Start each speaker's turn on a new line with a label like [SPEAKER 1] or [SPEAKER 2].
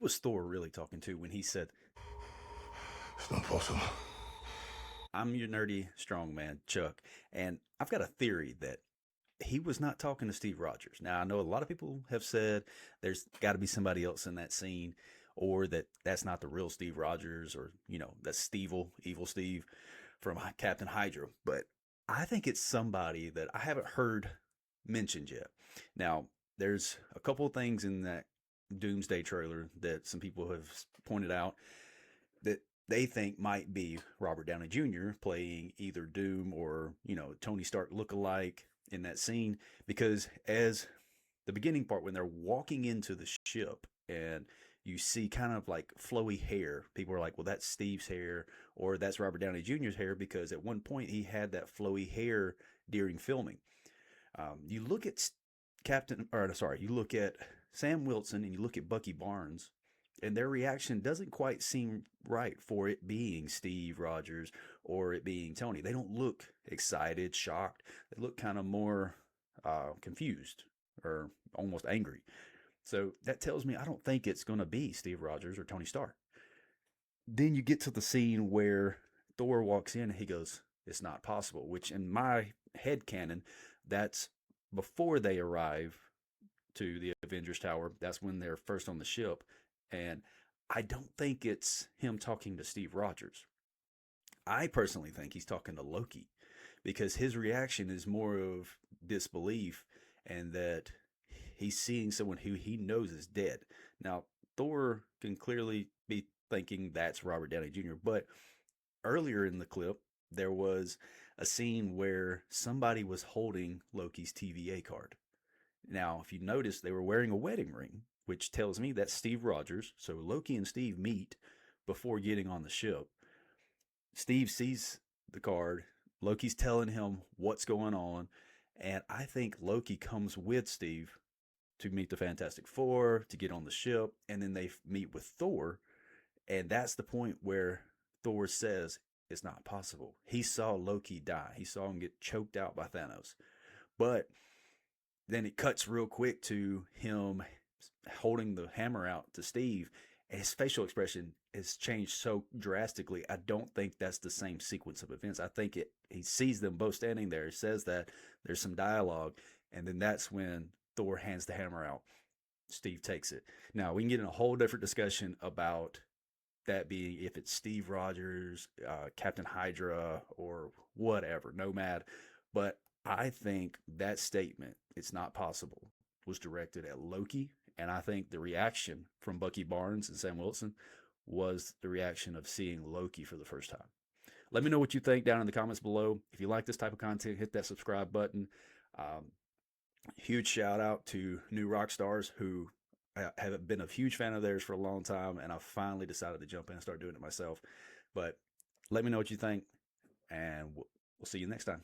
[SPEAKER 1] Was Thor really talking to when he said,
[SPEAKER 2] It's not possible.
[SPEAKER 1] I'm your nerdy strongman, Chuck, and I've got a theory that he was not talking to Steve Rogers. Now, I know a lot of people have said there's got to be somebody else in that scene, or that that's not the real Steve Rogers, or, that's Evil Steve from Captain Hydra. But I think it's somebody that I haven't heard mentioned yet. Now, there's a couple of things in that Doomsday trailer that some people have pointed out that they think might be Robert Downey Jr. playing either Doom or, Tony Stark look-alike in that scene. Because as the beginning part, when they're walking into the ship and you see kind of like flowy hair, people are like, well, that's Steve's hair or that's Robert Downey Jr.'s hair, because at one point he had that flowy hair during filming. You look at you look at Sam Wilson and you look at Bucky Barnes, and their reaction doesn't quite seem right for it being Steve Rogers or it being Tony. They don't look excited, shocked. They look kind of more confused or almost angry. So that tells me I don't think it's going to be Steve Rogers or Tony Stark. Then you get to the scene where Thor walks in and he goes, "It's not possible," which in my head canon, that's before they arrive to the Avengers Tower. That's when they're first on the ship. And I don't think it's him talking to Steve Rogers. I personally think he's talking to Loki, because his reaction is more of disbelief and that he's seeing someone who he knows is dead. Now, Thor can clearly be thinking that's Robert Downey Jr., but earlier in the clip, there was a scene where somebody was holding Loki's TVA card. Now, if you notice, they were wearing a wedding ring, which tells me that's Steve Rogers. So Loki and Steve meet before getting on the ship. Steve sees the card. Loki's telling him what's going on. And I think Loki comes with Steve to meet the Fantastic Four, to get on the ship. And then they meet with Thor. And that's the point where Thor says it's not possible. He saw Loki die. He saw him get choked out by Thanos. But then it cuts real quick to him holding the hammer out to Steve, and his facial expression has changed so drastically. I don't think that's the same sequence of events. I think he sees them both standing there, says that, there's some dialogue, and then that's when Thor hands the hammer out. Steve takes it. Now, we can get in a whole different discussion about that being if it's Steve Rogers, Captain Hydra, or whatever, Nomad. But I think that statement, "it's not possible," was directed at Loki. And I think the reaction from Bucky Barnes and Sam Wilson was the reaction of seeing Loki for the first time. Let me know what you think down in the comments below. If you like this type of content, hit that subscribe button. Um, Huge shout out to New Rock Stars, who have been a huge fan of theirs for a long time, and I finally decided to jump in and start doing it myself. But let me know what you think, and we'll see you next time.